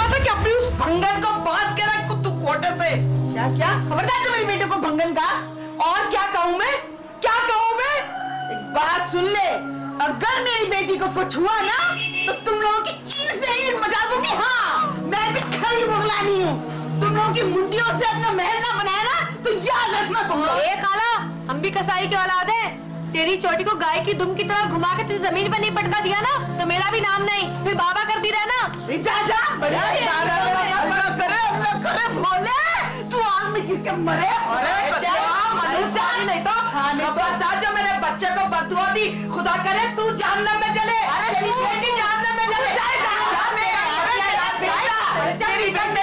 रहा था कि अपनी उस भंगन को बात करा तू कोटे से। क्या क्या खबरदार तू मेरी बेटे को भंगन का। और क्या कहूँ मैं, क्या कहूँ मैं? एक बात सुन ले, अगर मेरी बेटी को कुछ हुआ ना तो तुम लोगों की ईंट से ईंट मचा दूंगी। हाँ, मैं भी खरी मुगलानी हूँ। तुम लोगों की मुंडियों से अपना महल ना बनाया ना तो याद रखना तुम लोग। खाला, हम भी कसाई की औलाद हैं। तेरी चोटी को गाय की दुम की तरह घुमा के तुझे जमीन पर नहीं पटका दिया ना तो मेरा भी नाम नहीं, फिर बाबा करती रहना। जा जा, करे भोले, तू आग में गिर के मरे। नहीं तो खबरदार जो मेरे बच्चे को बदुआ दी, खुदा करे तू जहन्नम में जले। जहन्नम में जले। तेरी बेटी मेरे घर में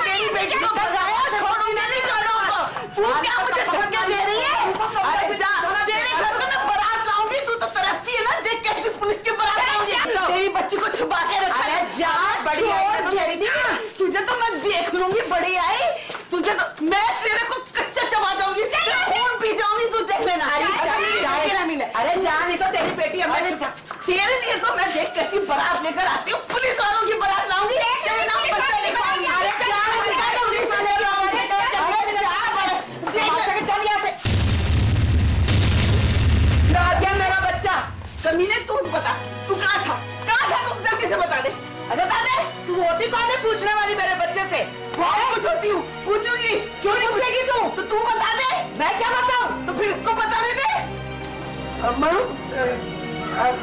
मेरी बेटी को भगाया, छोड़ूंगा नहीं छोड़ूंगा। तू क्या मुझे धक्के दे रही है? अरे जा, तेरे घर में मैं बारात लाऊंगी। तू तो तरसती है ना, देख कैसे पुलिस की बारात लाऊंगी। तेरी बच्ची को छुपा के रखा है। जा, तुझे तो मैं देख लूंगी। बड़ी आई तुझे तो मैं तेरे को कच्चा चबा जाऊंगी, खून पी जाऊंगी। तू देख लेना। अरे जा, नहीं तो तेरी बेटी हमारे तेरे लिए तो मैं देख कैसी बारात लेकर आती हूँ। पुलिस वालों की बारात लाऊंगी, तेरे नाम पत्ता लिखवाऊंगी। मेरा बच्चा कमीने, तू बता तू कहाँ था? तू जल्दी से बता दे। अरे बता दे, तू होती कौन है पूछने वाली मेरे बच्चे से? बहुत कुछ होती हूँ, पूछूंगी। क्यों नहीं पूछेगी तू? तो तू बता दे। मैं क्या बताऊँ? तो फिर इसको बताने दे। अम्मा, अब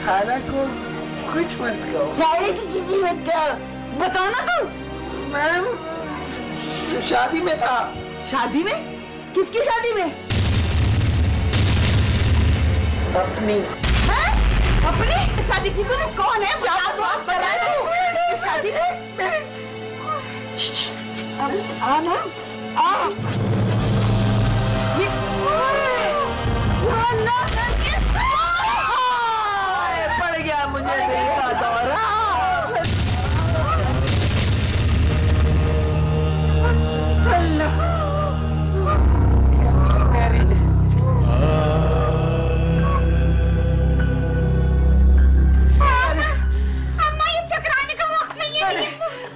खाला को कुछ मत कहो। खाले की किसी मत कहो। बताओ ना तू। मैं शादी में था। शादी में? किसकी शादी में? अपनी। है? अपनी शादी की? तूने कौन है? शादी में आना पड़ गया मुझे दिल का दौरा।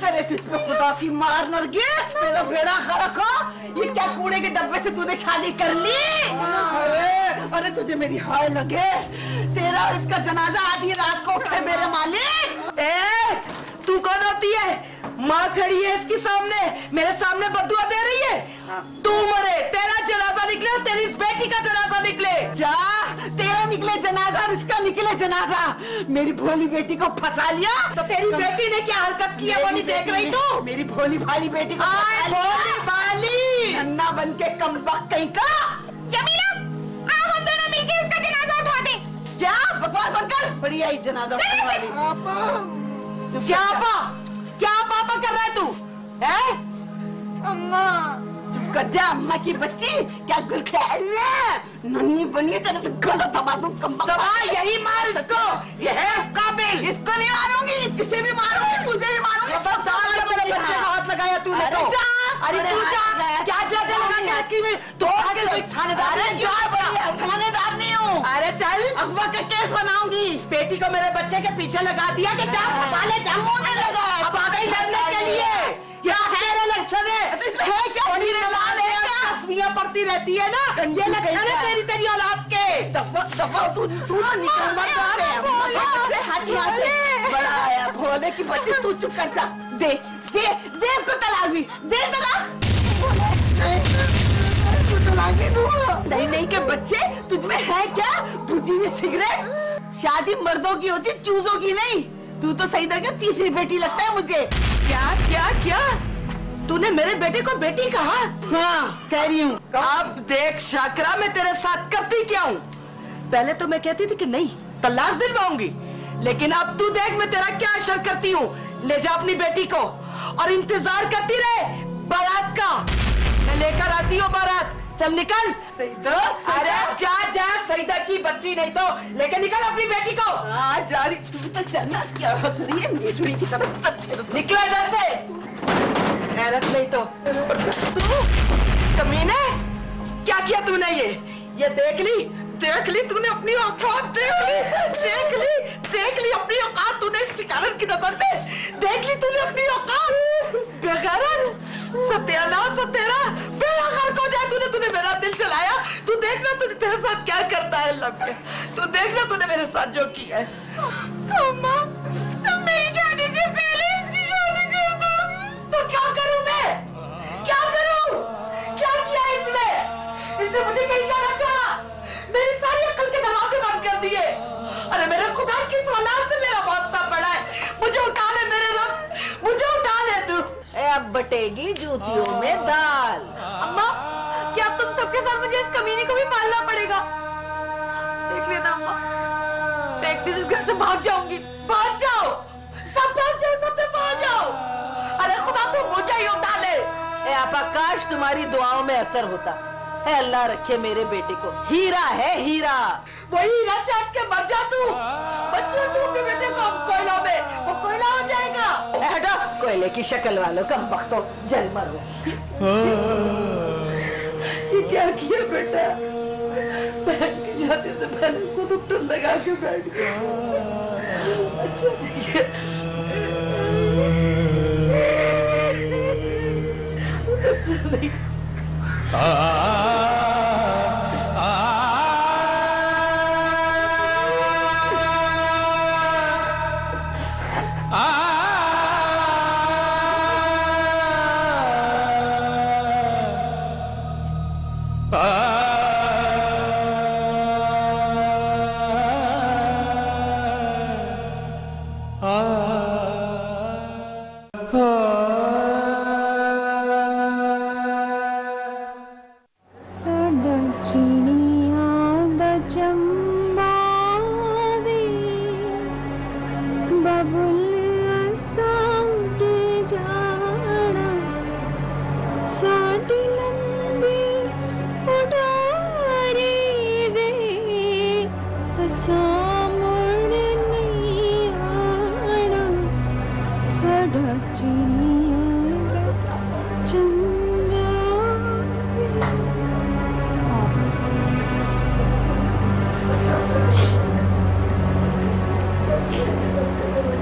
अरे तुझ पे खुदा की मार नरगिस, तेरा बेड़ा खरक हो। ये क्या कूड़े के डब्बे से तूने शादी कर ली? अरे तुझे मेरी हाय लगे। तेरा इसका जनाजा आधी रात को उठे मेरे मालिक। तू कौन होती है? माँ खड़ी है इसके सामने, मेरे सामने बद्दुआ दे रही है। तू मरे, तेरा जनाजा निकले और तेरी इस बेटी का जनाजा निकले। जा, तेरा निकले जनाजा और इसका निकले जनाजा। मेरी भोली बेटी को फंसा लिया तो तेरी बेटी ने क्या हरकत की है वो नहीं देख रही तू? मेरी भोली भाली बेटी को भोली भाली अन्ना बन के कमबख्त कहीं का। जमीला, आओ हम दोनों मिलके इसका जनाजा उठा दे। क्या बकवास बंद कर। बड़ी आई जनाजा उठाने वाली। क्या आपा? क्या पापा कर रहा है तू? है? अम्मा चुप कर जा। अम्मा की बच्ची क्या गुल खाई है? नन्ही बनी तेरे से गलत दबा दूं। दबा, यही मार इसको। ये है काबिल। इसको नहीं मारूंगी, इसे भी मारूंगी, तुझे भी मारूंगी। सब तेरे बच्चे का हाथ लगाया तूने तो। अरे तू जा, क्या जज लगा के रखी में? तो थानेदार है? थानेदार नहीं हूँ। अरे चल, अगवा का केस बनाऊंगी। बेटी को मेरे बच्चे के पीछे लगा दिया कि जा फंसा ले, जा मुंह नहीं लगा। अब आ गई लड़ने के लिए। क्या है लक्षण है? है क्या? तस्वीरें पड़ती रहती है ना, ये लक्षण है तेरी तेरी औलाद के। दफा तू ना निकल से। बड़ा आया भोले की बच्ची, तू चुप कर जा। दे दे दे उसको तलाक भी दे। तलाक नहीं दूंगा। नहीं नहीं के बच्चे, तुझमें है क्या? बुझी हुई सिगरेट। शादी मर्दों की होती, चूजों की नहीं। तू तो सही तरह तीसरी बेटी लगता है मुझे। क्या क्या क्या? तूने मेरे बेटे को बेटी कहा? हाँ कह रही हूँ। अब देख शाकरा, मैं तेरे साथ करती क्या हूँ? पहले तो मैं कहती थी कि नहीं तलाक दिलवाऊंगी, लेकिन अब तू देख मैं तेरा क्या असर करती हूँ। ले जा अपनी बेटी को और इंतजार करती रहे बारात का। मैं लेकर आती हूँ बारात। चल निकल। सईदा, अरे जा जा, सईदा की बच्ची नहीं तो लेकर निकल अपनी बेटी को। जा रही तू तो चलना। क्या रही है मेरी की तरफ? निकलो इधर से। हैरत नहीं तो तू कमीने, क्या किया तूने? ये देख ली तूने अपनी औकात देख ली। देख ली अपनी औकात तूने इस ठिकानन की नजर में, देख ली तूने अपनी औकात। बेगैरत, सत्यानाश तेरा, बेअकल को जाए तूने मेरा दिल चलाया। तू देखना तूने तेरे साथ क्या करता है लम्बे, तू देखना तूने मेरे साथ जो किया है। अम्मा, मेरी शादी से पहले इसकी शादी कर दो। तो क्या करूं मैं, क्या करूं? क्या किया इसने मुझे कहीं का ना छोड़ा, मेरी सारी अकल के दरवाजे बंद कर दिए। अरे मेरे खुदा किस औलाद से मेरा वास्ता पड़ा है, मुझे उठा ले मेरे रब, मुझे उठा ले तू। अब बटेगी जूतियों में दाल। अम्मा, क्या अब तुम सबके साथ मुझे इस कमीने को भी पालना पड़ेगा? देख लेना अम्मा, मैं एक दिन इस घर से भाग जाऊंगी। भाग जाओ, सब भाग जाओ, सब भाग जाओ। अरे खुदा तू मुझे ही उठा ले। आपा काश तुम्हारी दुआओं में असर होता है। अल्लाह रखे मेरे बेटे को, हीरा है हीरा। वही हीरा चाट के मर जा तू, बच्चों तू अपने बेटे को कोयला में, वो कोयला हो जाएगा। हटो, कोयले की शक्ल वालों, कम बख्तो, जल मरो। ये क्या किया बेटा, बहन की शादी से पहले खुद उपटन लगा के बैठ गया। अच्छा नहीं,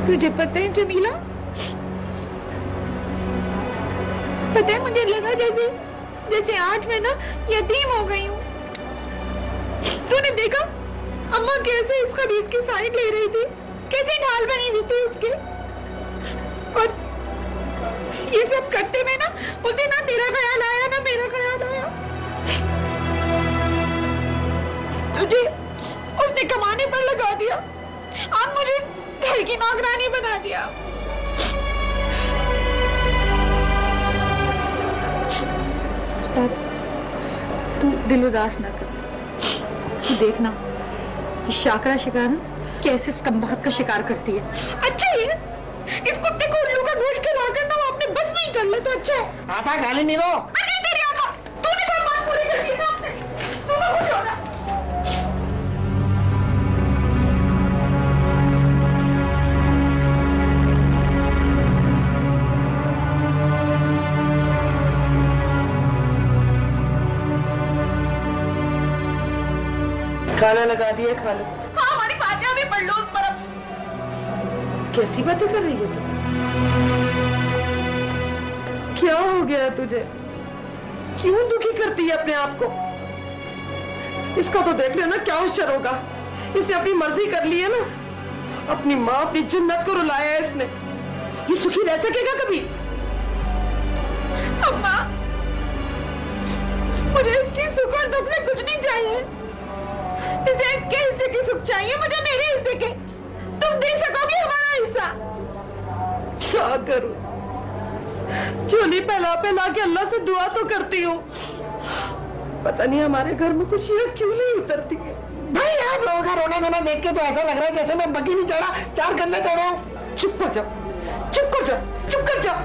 तुझे पता है जमीला, पता है मुझे लगा जैसे आज मैं ना यतीम हो गई हूँ। तूने देखा अम्मा कैसे इस खबीज की साइड ले रही थी, कैसे ढाल बनी हुई थी उसके, और ये सब करते में ना उसे ना तेरा ख्याल आया ना मेरा ख्याल आया। तुझे उसने कमाने पर लगा दिया और मुझे घर की नौकरानी बना दिया। तू दिल उदास ना कर, देखना ये शाकरा शिकार कैसे इस कमबख्त का शिकार करती है। अच्छा ये इस कुत्ते को उल्लू का गोश्त खिलाकर ना वो अपने बस नहीं कर ले तो अच्छा है। आटा गाली नहीं दो। अरे तेरी आका, तूने कोई बात पूरी कर दी ना अपने, तू तो खुश हो रहा। खाना लगा दिया, खा लो। हाँ, हमारी फातिहा भी पढ़ लो उस पर। कैसी बातें कर रही हो, क्या हो गया तुझे, क्यों दुखी करती है अपने आप को? इसका तो देख लेना क्या होशियार होगा, इसने अपनी मर्जी कर ली है ना, अपनी माँ अपनी जन्नत को रुलाया है इसने, ये सुखी रह सकेगा कभी? अम्मा, मुझे इसकी सुख और दुख से कुछ नहीं चाहिए, इसे इसके हिस्से की सुख चाहिए, मुझे मेरे हिस्से के। तुम दे सकोगे हमारा हिस्सा? क्या करूं, झोली पहला के अल्लाह से दुआ तो करती हूँ, पता नहीं हमारे घर में खुशियां क्यों नहीं उतरती है। भाई आप लोगों का रोना धोना देख के तो ऐसा लग रहा है जैसे मैं बग्गी नहीं चढ़ा, 4 गन्ने चढ़ा हूँ। चुप कर जाओ, चुप कर जाओ, चुप कर जाओ।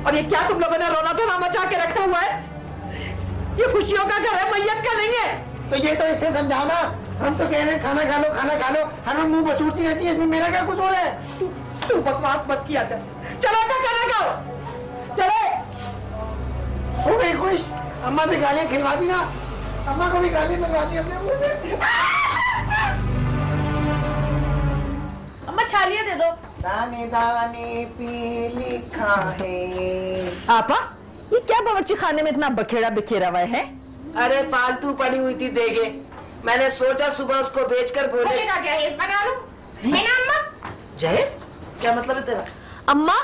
और ये क्या तुम लोगों ने रोना धोना मचा के रखा हुआ है? ये खुशियों का घर है, मैयत का नहीं है। तो ये तो इससे समझाओ ना, हम तो कह रहे हैं खाना खा लो खाना खा लो, हर मुंह बचूरती रहती है, इसमें मेरा क्या कुछ हो रहा है? तू बकवास मत किया कर, चलो तो खाना खाओ, चले। हो गई खुश, अम्मा से गालियां खिलवा दी ना, अम्मा को भी गालियां मिलवा दी अपने मुंह से। छालिया दे दो। दाने दाने पे लिखा है। आपा ये क्या बावर्ची खाने में इतना बखेड़ा बिखेरा हुआ है? अरे फालतू पड़ी हुई थी देगे, मैंने सोचा सुबह उसको बेचकर भोले का जहेज बना लो है ना अम्मा? जहेज क्या मतलब है तेरा? अम्मा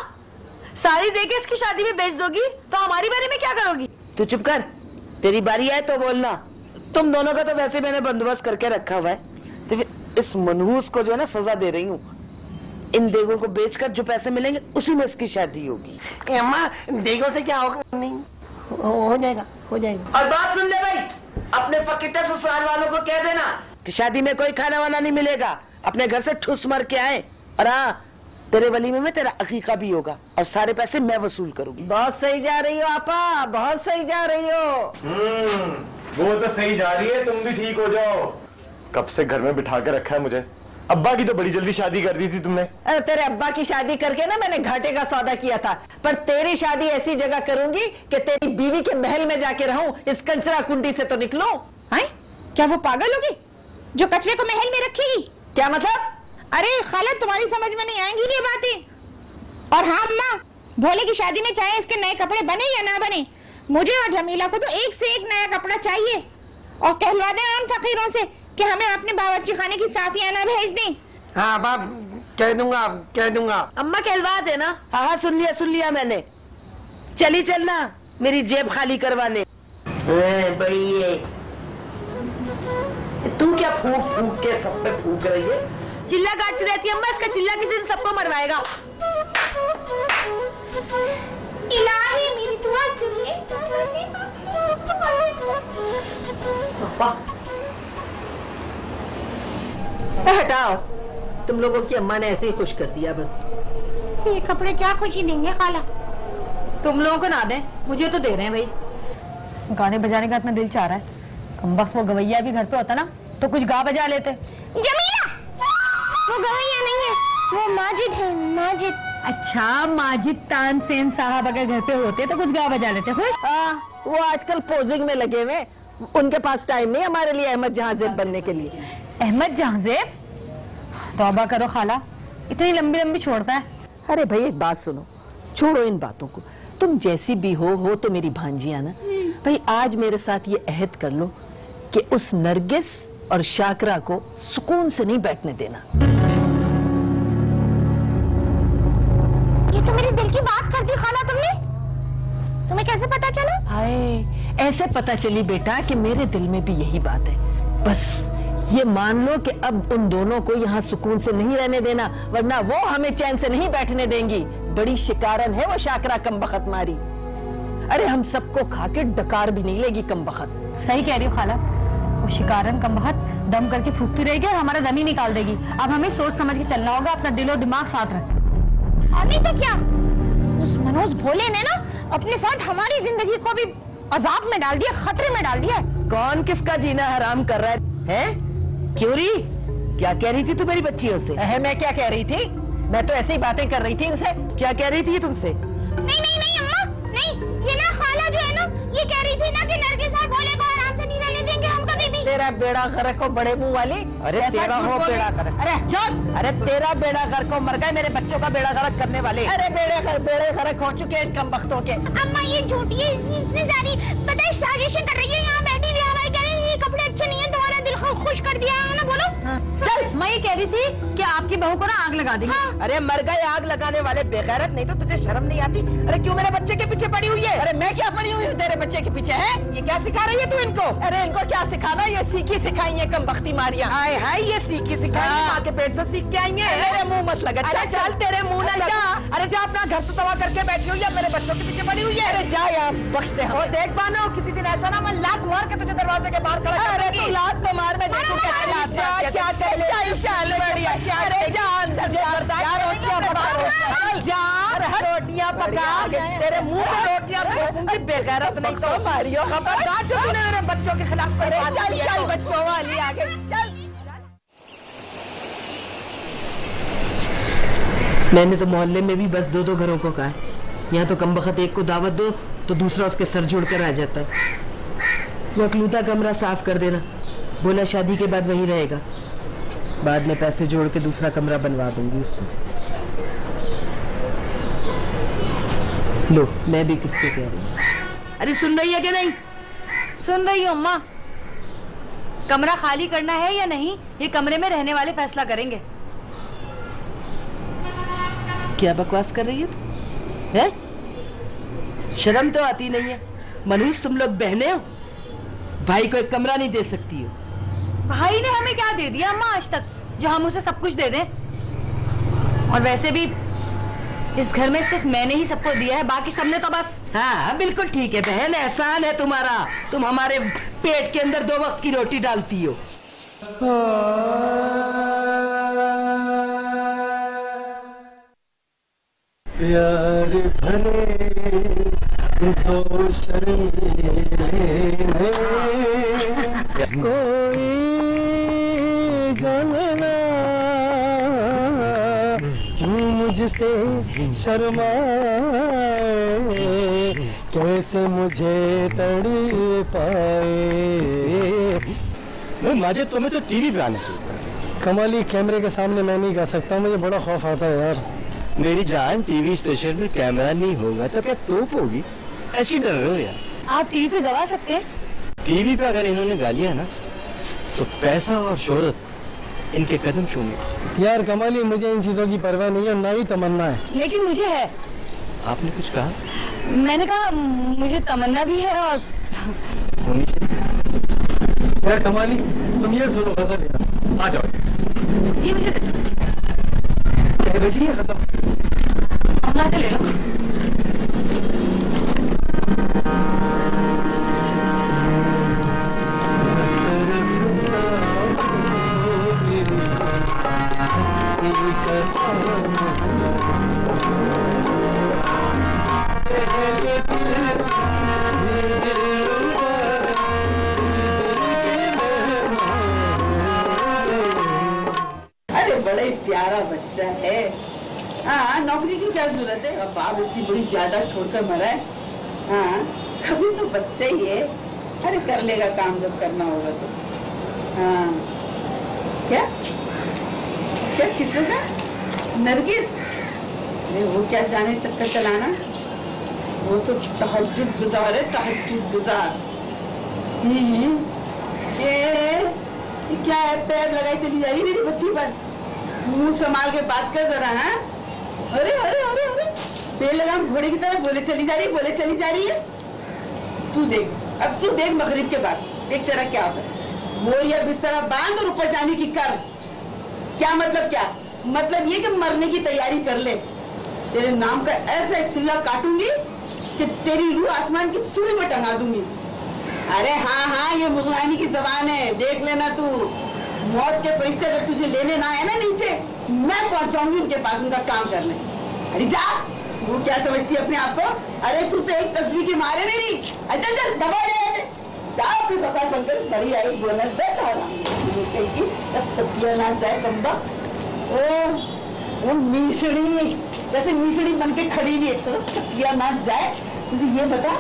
साड़ी देके इसकी शादी में बेच दोगी तो हमारी बारे में क्या करोगी? तू चुप कर, तेरी बारी है तो बोलना। तुम दोनों का तो वैसे मैंने बंदोबस्त करके रखा हुआ है, सिर्फ इस मनहूस को जो है ना सजा दे रही हूँ। इन देगों को बेचकर जो पैसे मिलेंगे उसी में इसकी शादी होगी। अम्मा देगों से क्या होगा? नहीं हो जाएगा, हो जाएगा। और बात सुन ले भाई, अपने फकीटे ससुराल वालों को कह देना कि शादी में कोई खाना वाना नहीं मिलेगा, अपने घर से ठुस मर के आए। और हाँ, तेरे वलीमे में तेरा अकीका भी होगा और सारे पैसे मैं वसूल करूंगी। बहुत सही जा रही हो आपा, बहुत सही जा रही हो। वो तो सही जा रही है, तुम भी ठीक हो जाओ। कब से घर में बिठा के रखा है मुझे। अब्बा की तो बड़ी जल्दी शादी कर दी थी तुमने। अरे तेरे अब्बा की शादी करके ना मैंने घाटे का सौदा किया था, पर तेरी शादी ऐसी जगह करूंगी कि तेरी बीवी के महल में जाके रहूं, इस कंचरा कुंडी से तो निकलो। हैं? क्या वो पागल होगी जो कचरे को महल में रखेगी? क्या मतलब? अरे खाला तुम्हारी समझ में नहीं आएंगी ये बातें। और हाँ अम्मा, भोले की शादी में चाहे इसके नए कपड़े बने या ना बने, मुझे और जमीला को तो एक से एक नया कपड़ा चाहिए। और कहलवा दें उन फकीरों से कि हमें अपने बावर्ची खाने की साफियाना भेज दें। हाँ बाप, कह दूंगा, कह दूंगा। अम्मा कहलवा देना। हाँ सुन लिया मैंने। चली चलना मेरी जेब खाली करवाने। बड़ी ये तू क्या फूक फूक के सब पे फूक रही है? चिल्ला काटती रहती है अम्मा, इसका चिल्ला किसी दिन सबको मरवाएगा। इलाही मेरी दुआ सुनिए। हटाओ, तुम लोगों की अम्मा ने ऐसे ही खुश कर दिया बस। ये कपड़े क्या खुशी देंगे खाला? तुम लोगों को ना दें, मुझे तो दे रहे हैं भाई। गाने बजाने का इतना दिल चाह रहा है, कमबख्त वो गवैया भी घर पे होता ना तो कुछ गा बजा लेते। जमीला, वो गवैया नहीं है, वो माजिद है, माजिद। अच्छा माजिद तानसेन साहब अगर घर पे होते तो कुछ गा बजा लेते। खुश? वो आजकल पोजिंग में लगे हुए, उनके पास टाइम नहीं हमारे लिए अहमद जहांजेब बनने के लिए। अहमद जहांजेब? तौबा करो खाला, इतनी लंबी लंबी छोड़ता है। अरे भाई एक बात सुनो, छोड़ो इन बातों को। तुम जैसी भी हो तो मेरी भांजिया ना। भाई आज मेरे साथ ये अहद कर लो कि उस नरगिस और शाकरा को सुकून से नहीं बैठने देना। ये तो मेरे दिल की बात कर दी खाला तुमने। तुम्हें कैसे पता चला? हाय, ऐसे पता चली बेटा कि मेरे दिल में भी यही बात है। बस ये मान लो कि अब उन दोनों को यहाँ सुकून से नहीं रहने देना, वरना वो हमें चैन से नहीं बैठने देंगी। बड़ी शिकारन है वो शाकरा कमबख्त मारी। अरे हम सबको खा के डकार भी नहीं लेगी कमबख्त। सही कह रही हो खाला, वो शिकारन कमबख्त दम करके फूकती रहेगी और हमारा दम ही निकाल देगी। अब हमें सोच समझ के चलना होगा, अपना दिल और दिमाग साथ रखें। और नहीं तो क्या, उस मनोज भोले ने ना अपने साथ हमारी जिंदगी को भी अजाब में डाल दिया, खतरे में डाल दिया। कौन किसका जीना हराम कर रहा है? क्यों री? क्या कह रही थी तू मेरी बच्चियों से? मैं क्या कह रही थी? मैं तो ऐसे ही बातें कर रही थी इनसे। क्या कह रही थी तुमसे? नहीं नहीं नहीं अम्मा, नहीं, ये ना खाला जो है ना, ये कह रही थी ना कि नरगिस और भोले को आराम से नहीं रहने देंगे हम कभी भी। तेरा बेड़ा गर्क हो बड़े मुंह वाली। अरे तेरा हो बेड़ा गर्क। अरे चुप। अरे तेरा बेड़ा गर्क हो, मर गए मेरे बच्चों का बेड़ा गर्क करने वाले। अरे बेड़े गर्क हो चुके हैं कमबख्तों के। अम्मा ये झूठी है, इसने जारी पता है साजिशें कर रही है। यहाँ बैठी हुई हवाई कह रही है ये कपड़े अच्छे नहीं है, तुम्हारा दिल खुश कर दिया है ना। बोलो चल, मैं ये कह रही थी कि आपकी बहू को ना आग लगा देंगे। हाँ। अरे मर गए आग लगाने वाले बेगैरत, नहीं तो तुझे शर्म नहीं आती? अरे क्यों मेरे बच्चे के पीछे पड़ी हुई है? अरे मैं क्या पड़ी हुई हूँ तेरे बच्चे के पीछे है? ये क्या सिखा रही है तू इनको? अरे इनको क्या सिखाना, ये सीखी सिखाई है कमबख्ती मारिया। हाय हाय, ये सीखी सिखाई माँ के पेट से सीख के आई है। मेरे मुंह मत लगा। अरे चल तेरे मुंह ना लगा। अरे जा अपना घर तो तबाह करके बैठी हुई है, मेरे बच्चों के पीछे पड़ी हुई है। अरे जा यार, बख्श दे हमें। और देख पाना किसी दिन ऐसा ना मैं लात मार के तुझे दरवाजे के बाहर खड़ा कर अरे दूंगी। तू लात तो मार, मैं देखूं कैसे लात मार। क्या कर ले? चल बढ़िया। अरे जा अंदर जा, रोटियां पका। जा रोटियां पका, तेरे मुंह पे रोटियां फेंकूंगी बेगैरत, नहीं तो मारियो। खबरदार जो तूने मेरे बच्चों के खिलाफ कोई बात चल की है चल तो। बच्चों वाली आगे चल। मैंने तो मोहल्ले में भी बस 2-2 घरों को कहा है, यहाँ तो कमबख्त एक को दावत दो तो दूसरा उसके सर जोड़ कर आ जाता है। वो अकलूता कमरा साफ कर देना, बोला शादी के बाद वहीं रहेगा। बाद में पैसे जोड़ के दूसरा कमरा बनवा दूंगी उसको। लो, मैं भी किससे कह रही हूँ। अरे सुन रही है कि नहीं? सुन रही हूँ अम्मा। कमरा खाली करना है या नहीं, ये कमरे में रहने वाले फैसला करेंगे। क्या बकवास कर रही है तू? है? शर्म तो आती नहीं है। मनहूस, तुम लोग बहने हो, भाई को एक कमरा नहीं दे सकती हो। भाई ने हमें क्या दे दिया अम्मा आज तक, जो हम उसे सब कुछ दे दें? और वैसे भी इस घर में सिर्फ मैंने ही सबको दिया है, बाकी सबने तो बस। हाँ बिल्कुल ठीक है बहन, एहसान है तुम्हारा। तुम हमारे पेट के अंदर 2 वक्त की रोटी डालती हो। प्यार भरे तो शर्मीले कोई जानना क्यों मुझसे शर्माए, कैसे मुझे तड़ पाए। माजिद तुम्हें तो टीवी पे आना चाहिए। कमाली, कैमरे के सामने मैं नहीं गा सकता, मुझे बड़ा खौफ आता है यार। मेरी जान, टीवी स्टेशन में कैमरा नहीं होगा तो क्या तोप होगी? ऐसी डर रहे हो यार। आप टीवी पे गवा सकते हैं। टीवी पे अगर इन्होंने गालियां ना तो पैसा और शोहरत इनके कदम चूमे। यार कमाली, मुझे इन चीजों की परवाह नहीं है, ना ही तमन्ना है। लेकिन मुझे है। आपने कुछ कहा? मैंने कहा मुझे तमन्ना भी है और होनी चाहिए। यार कमाली, तुम ये सुनो, गजल यार, आ जाओ। ये मुझे बची है खत्म। अम्मा से ले लो। अरे बड़ा ही प्यारा बच्चा है। हाँ, नौकरी की क्या जरूरत है? अब बाप इतनी बड़ी जायदाद छोड़कर मरा है। हाँ, अभी तो बच्चा ही है। अरे कर लेगा काम जब करना होगा तो। हाँ, क्या क्या किसने कहा? नरगिस? अरे वो क्या जाने चक्कर चलाना, वो तो तहज्जुद गुजार है, तहज्जुद गुजार। ये क्या है? पैर लगाई चली जा रही मेरी बच्ची पर। मुंह संभाल के बात कर जरा। हाँ, अरे अरे अरे अरे, पैर लगा घोड़े की तरह बोले चली जा रही, बोले चली जा रही है। तू देख, अब तू देख मगरिब के बाद देख तेरा क्या होता है। बोल या बिस्तरा बांध और ऊपर जाने की कर। क्या मतलब? क्या मतलब? ये कि मरने की तैयारी कर ले। तेरे नाम का ऐसा एक चिल्ला काटूंगी कि तेरी रूह आसमान की सूली में टंगा दूंगी। अरे हाँ हाँ, ये मुगलानी की जबान है, देख लेना तू। मौत के फरिश्ते अगर तुझे लेने ना आए ना नीचे, मैं पहुंचाऊंगी उनके पास उनका काम करने। अरे जा, वो क्या समझती है अपने आप को? अरे तू तो एक तस्वीर की मारे मेरी। चल चल दबा जा अपनी बकवास बनकर। बड़ी आई बोनस बैठा सत्या ना जाए कम्बा। ओ मीसड़ी, जैसे मीसड़ी बन के खड़ी हुई है, तो सत्या ना जाए। मुझे ये बता,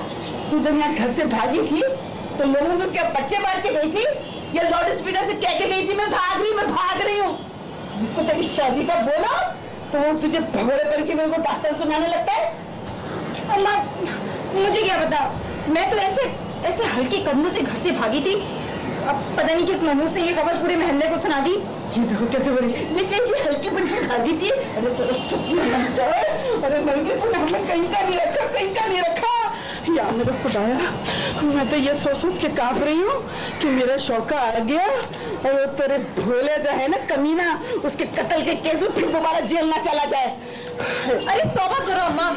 तू जब यहाँ घर से भागी थी तो लोगों को क्या पर्चे बांट के गई थी या लाउड स्पीकर से कह के गई थी मैं भाग रही हूँ? जिसको तेरी शादी का बोला तो वो तुझे भगोड़े पर के मेरे को दास्तान सुनाने लगता है। अम्मा, मुझे क्या पता, मैं तो ऐसे हल्के कदमों से घर से भागी थी। अब पता नहीं किस मनहूस ने ये खबर पूरे मोहल्ले को सुना दी। ये देखो कैसे बोली, लेकिन जी हल्के बन के भागी थी। अरे तेरा सत्य लग जाए। अरे मरके तूने हमें कहीं का नहीं रखा। या मेरा खुदाया, मैं तो ये सोच के कांप रही हूँ कि मेरा शौका आ गया और वो तेरे भोले जो है ना कमीना, उसके कत्ल के केस में फिर दोबारा जेल ना चला जाए। अरे तौबा करो अम्मा,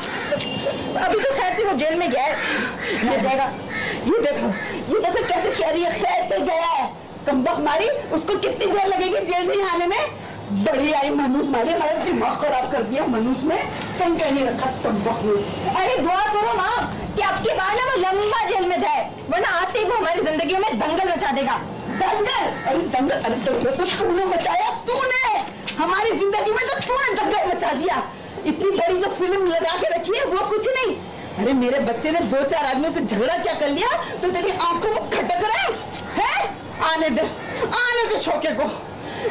अभी तो खैर से वो जेल में गया है, ले जाएगा। ये देखो कैसे कह रही है, खैर से गया है। कम्बख्त मारी, उसको कितनी देर लगेगी जेल से आने में? बड़ी आई मनूस मारी, हमारा दिमाग खराब कर दिया मनूस ने। कहीं का नहीं रखा कम्बख्त ने। अरे दुआ करो माँ कि अब की बार ना वो लंबा जेल में जाए, वरना आते ही वो हमारी जिंदगी में दंगल मचा देगा। दंगल? अरे दंगल तो तूने मचाया, तूने हमारी जिंदगी में तो तूने दंगल मचा दिया। इतनी बड़ी जो फिल्म लगा के रखी है वो कुछ नहीं। अरे मेरे बच्चे ने 2-4 आदमियों से झगड़ा क्या कर लिया तो तेरी आंखों में खटक रहा है? आने दे शौके को।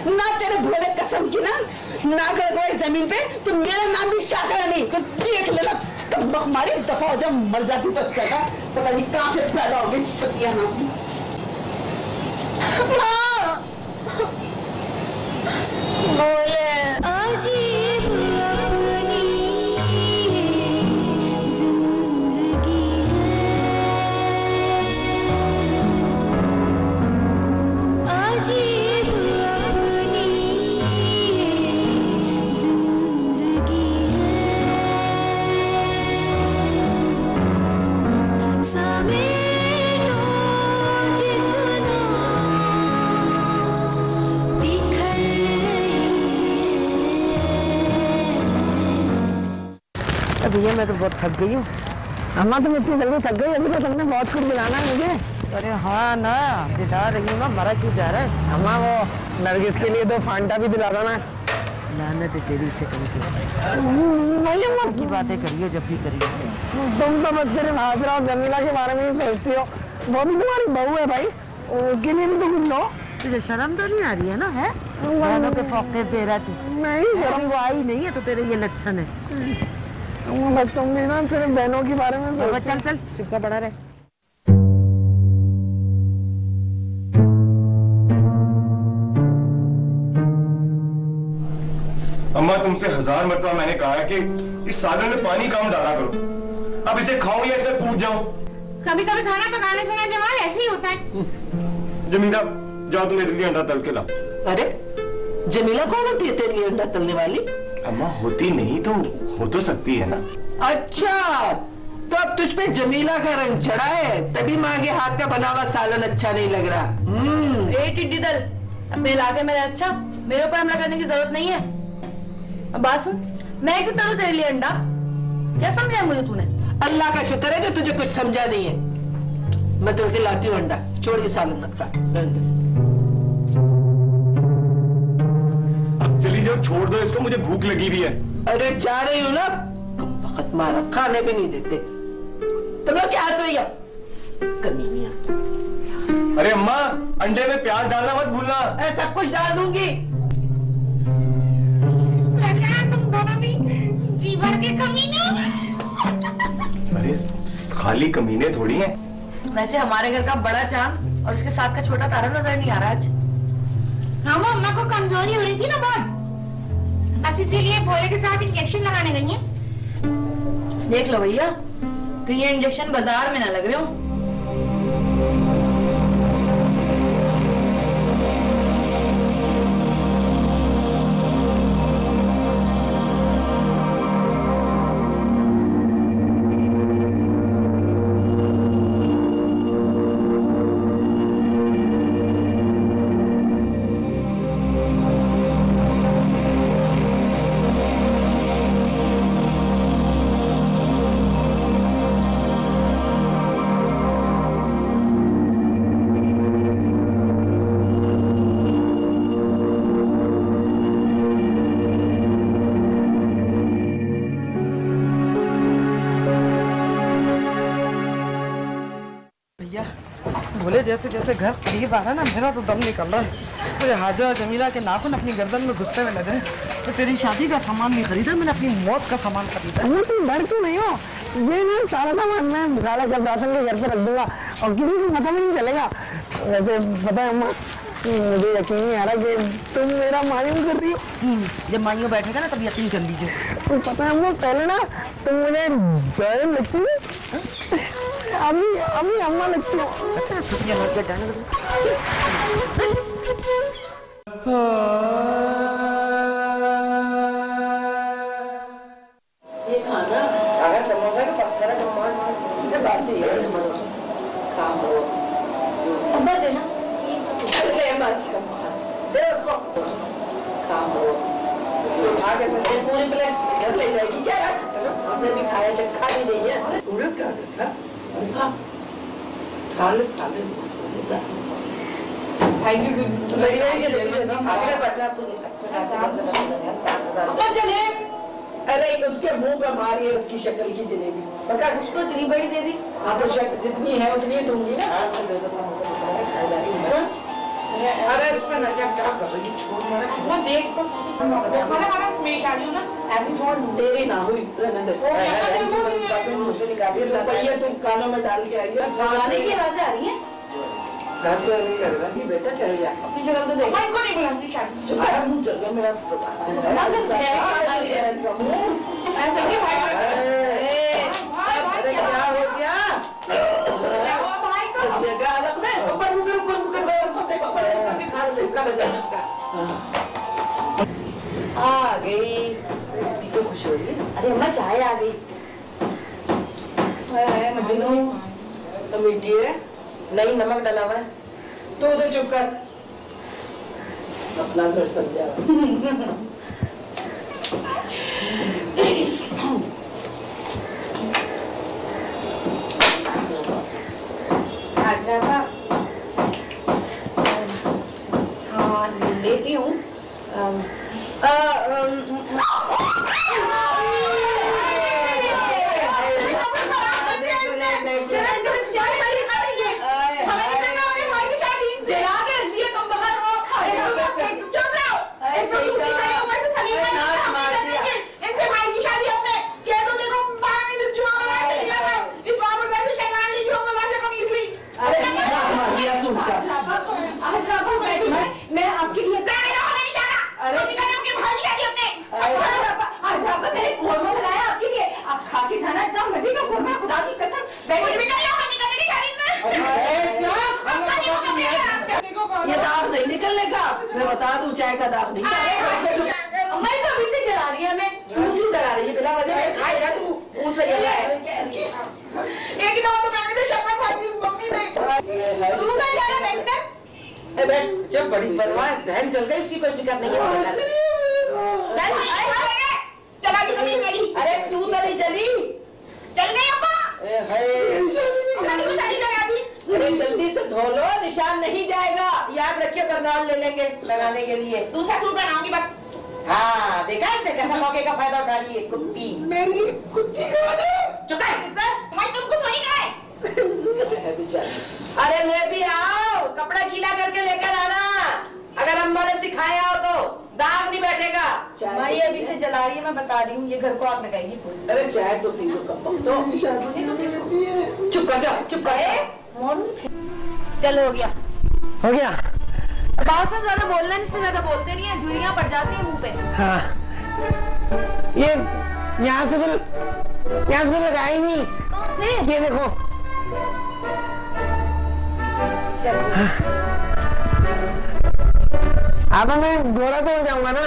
ना तेरे भोले कसम की ना गड़गड़ाई जमीन पे तो मेरा नाम भी शाकरा नहीं। तो देख लेना कब हमारी दफा हो, जब मर जाती तो अच्छा था। पता नहीं कहाँ से पैदा हो गई सत्यानाशी। बोले अजीब अपनी जिंदगी है, अजीब अपनी जिंदगी है, समेटो जितना बिखर भैया मैं तो बहुत थक गई हूँ। अम्मा तुम इतनी जल्दी थक गई? अभी तो तुमने बहुत कुछ दिलाना है मुझे। अरे हाँ ना, दिला रही हूँ ना, मरा क्यों जा रहा है? अम्मा वो नरगिस के लिए 2 फांटा भी दिला देना। लानत है तेरी से की बातें करियो जब भी करियो। तुम तो बस सिर्फ हाजरा और जमीला के बारे में ही सोचती हो। वो भी तुम्हारी बहू है भाई, उसके लिए भी तो कुछ लो। तुझे शर्म तो नहीं आ रही है ना? है बहनों के फौकने दे रहा तू? नहीं शर्म वो आई नहीं है तो तेरे ये लक्षण है। बस तुम भी ना सिर्फ बहनों के बारे में सोचती हो। चल चल चुपका पड़ा रहे। अम्मा तुमसे 1000 मरतबा मैंने कहा है कि इस सालन में पानी कम डाला करो। अब इसे खाऊं या इसमें पूछ जाऊं? कभी कभी खाना पकाने से ना जमाल ऐसे ही होता है। जमीला जाओ तुम मेरे लिए अंडा तल के लाओ। अरे जमीला कौन होती है तेरी अंडा तलने वाली? अम्मा होती नहीं तो हो तो सकती है ना। अच्छा तो अब तुझ पे जमीला का रंग चढ़ा है, तभी माँ के हाथ का बना हुआ सालन अच्छा नहीं लग रहा। ए टिड्डी दल, अपने इलाके में रह अच्छा, मेरे ऊपर हमला करने की जरूरत नहीं है। अब बात सुन, मैं क्यों तलूं तेरे लिए अंडा? क्या समझा है मुझे तूने? अल्लाह का शुक्र है जो तुझे कुछ समझा नहीं है। मैं तुझे लाती हूँ अंडा, छोड़ ये सालन मत खा। अब चली जाओ, छोड़ दो इसको, मुझे भूख लगी हुई है। अरे जा रही हूँ ना, वक्त मारा खाने भी नहीं देते तुम लोग। क्या हंस रही हो? कमीनियां। अरे अम्मा अंडे में प्याज डालना मत भूलना। सब कुछ डाल दूंगी। तुम दोनों भी जीवा के कमीने। अरे खाली कमीने थोड़ी हैं। वैसे हमारे घर का बड़ा चांद और उसके साथ का छोटा तारा नजर नहीं आ रहा आज। हाँ वो अम्मा को कमजोरी हो रही थी ना बहुत, बस इसीलिए भोले के साथ इंजेक्शन लगाने गई है। देख लो भैया, तो ये इंजेक्शन बाजार में ना लग रहे हो। बोले जैसे जैसे घर करीब आ रहा है ना, मेरा तो दम निकल रहा है। मुझे हाजरा जमीला के नाखून अपनी गर्दन में घुसते हुए लग रहे हैं। तो तेरी शादी का सामान नहीं खरीदा मैंने, अपनी मौत का सामान खरीदा। तुम डर क्यों नहीं हो? ये नहीं सारा सामान मैं खाला जब राशन के घर पे रख दूंगा और किसी को पता भी नहीं चलेगा। वैसे पता है अम्मा, मुझे यकीन नहीं आ रहा कि तुम मेरा मायूं कर रही हो। जब माइयों बैठेगा ना तब यकीन कर लीजिए। तो पता है अम्मा, पहले ना तुम मुझे जायम लगती है, अभी अभी अम्मा लगती हो। ये खाना समोसा के पत्थर है, बासी है। अम्मा देना, दे उसको। आगे से पूरी प्लेट घर ले जाएगी क्या? हमने भी खाया, चक्का भी नहीं है। पूरा क्या था? चले। अरे उसके मुंह पे मारी है उसकी शक्ल की जलेबी, मगर उसको इतनी बड़ी दे दी। हाँ तो जितनी है उतनी दूंगी ना। अरे इस पे ना क्या कर रही है, छोड़ मेरे को। मैं देख तो खाना मेरी शादी हो ना ऐसे छोड़ दूं। तेरी ना हुई रहने दे। मुझसे निकालिए रुपये तुम कानों में डाल के आई हो। गाने की आवाजें आ रही हैं। घर तो नहीं कर रहा। ये बेटा चल जा। अपनी शक्ल तो देख। मैं इनको नहीं बुलाऊंगी शादी। चुप कर, मुंह चल गया मेरा। ऐसे नहीं भाई अरे क्या हो गया? भाई को अलग में ऊपर इसका लग गया इसका। आ गई। तो खुश हो रही है। अरे अम्मा चाय आ गई। मजनू तो मीठी है, नहीं नमक डाला हुआ है। तो उधर चुप कर, अपना घर समझा। हाँ लेती हूँ। मैं आपके लिए मैंने कोरमा बनाया आपके लिए, आप खा के जाना, इतना मजे का कोरमा, खुदा की कसम। ये दाग नहीं निकलने का, मैं बता दूं, चाय का दाग नहीं। अम्मा तो अभी से जला रही है हमें। क्यों डरा रही है बिना वजह में? खाए जा तू, मुंह से ये है। एक दफा तो मैंने तो शक्कर खाई थी मम्मी में। तू कहाँ जा रहा है बेटा? अबे जब बड़ी बदमाश बहन चल गई, इसकी कोई फिक्र नहीं है। चला दी कभी मेरी। अरे तू तो नहीं चली। चल गई अम्मा। अरे जल्दी से धो लो, निशान नहीं जाएगा। याद रखिए बरनाल ले लेंगे लगाने के लिए। दूसरा सूट बनाऊंगी बस। हाँ देखा है कैसा मौके का फायदा उठा रही है कुत्ती। मेरी कुत्ती का चुप कर। मैं तुमको थोड़ी कहा है। अरे ले भी आओ, कपड़ा गीला करके लेकर आना। अगर अम्मा ने सिखाया हो तो दाग नहीं बैठेगा। माँ ये अभी से जला रही है, मैं बता रही हूँ, ये घर को आग लगाएगी पूरी। अरे चाय तो पी लो, कब तो चुप कर जाओ, चुप कर। चल हो गया। हो गया। बात में ज्यादा बोलना नहीं, इसमें ज्यादा बोलते नहीं है, झुर्रियाँ पड़ जाती है मुंह पे। हाँ ये यहाँ से लगाई नहीं। कौन से? ये देखो। अब मैं गोरा तो हो जाऊंगा ना।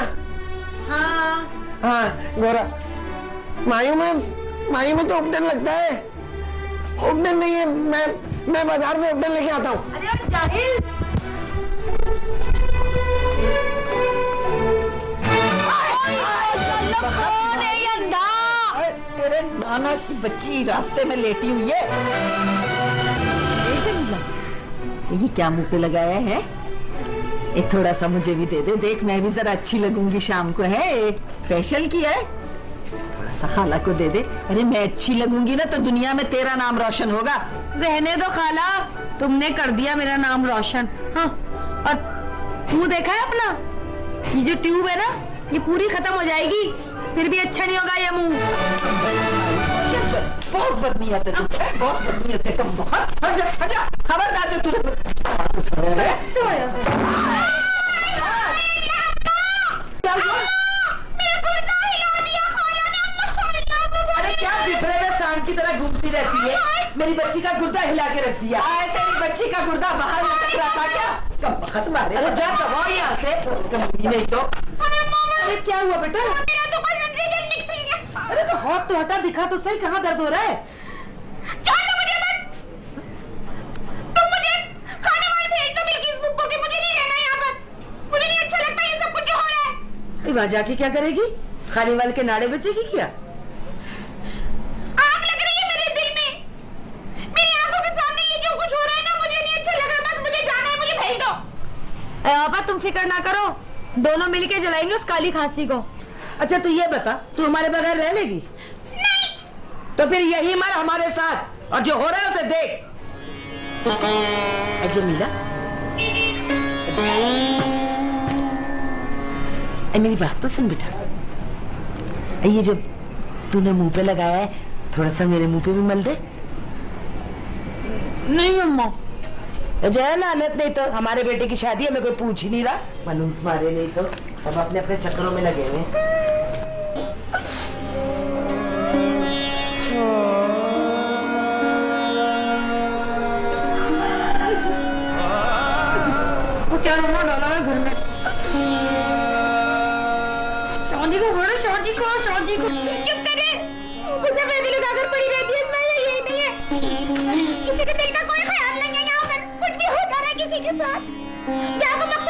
हाँ गोरा। मायू में तो उपटन लगता है। उपटन नहीं है, मैं बाजार से उपटन लेके आता हूँ। अरे जाहिल। तेरे नाना की बच्ची रास्ते में लेटी हुई है। ये क्या मुंह पे लगाया है? ये थोड़ा सा मुझे भी दे दे, देख मैं भी जरा अच्छी लगूंगी शाम को। है फेशियल किया है, थोड़ा सा खाला को दे दे। अरे मैं अच्छी लगूंगी ना तो दुनिया में तेरा नाम रोशन होगा। रहने दो खाला, तुमने कर दिया मेरा नाम रोशन। हाँ और मुंह देखा है अपना? ये जो ट्यूब है ना, ये पूरी खत्म हो जाएगी, फिर भी अच्छा नहीं होगा ये मुंह। बहुत बदनीयत है तू, बहुत बदनीयत है तुम। बहुत हट जा खबरदार जो तूने। अरे क्या बिफरे में सांड की तरह घूमती रहती है? मेरी बच्ची का गुर्दा हिला के रख दिया। तेरी बच्ची का गुर्दा बाहर लटक रहा था क्या? कब खत्म आ रहे? अरे जा दबाओ यहाँ से, कभी नहीं तो। अरे क्या हुआ बेटा? अरे तो हाथ तो हटा, दिखा तो सही कहाँ दर्द हो रहा है। छोड़ दो मुझे बस। तुम मुझे खाने वाले भेज दो बिल्किस बुब्बो के, मुझे नहीं रहना यहाँ पर। मुझे नहीं अच्छा लगता ये सब कुछ जो हो रहा है। वहाँ जाके क्या करेगी? खाने वाले के नाड़े बचेगी क्या? आग लग रही है मेरे दिल में, मेरी आंखों के सामने ये जो कुछ हो रहा है ना, मुझे नहीं अच्छा लग रहा। बस मुझे जाना है, मुझे भेज दो। पापा तुम फिक्र ना करो, दोनों मिलके जलाएंगे उस काली खांसी को। अच्छा तू ये बता, तू हमारे बगैर रह लेगी? नहीं। तो फिर यही मर हमारे साथ, और जो हो रहा है उसे देख। जमीला मेरी बात तो सुन बेटा, ये जो तूने मुंह पे लगाया है थोड़ा सा मेरे मुंह पे भी मल दे। नहीं अम्मा। जय लानत, नहीं तो हमारे बेटे की शादी हमें कोई पूछ ही नहीं रहा। मनुष्य मारे नहीं तो सब अपने अपने चक्करों में लगे हुए। क्या रोना डाला है घर में? शादी को बोलो, शादी को, शादी को। चुप करे, गुस्से में लगाकर पड़ी रहती है। मैं ये नहीं है, किसी के दिल का कोई ख्याल नहीं है यहाँ पर। कुछ भी होता रहा किसी के साथ, क्या को मत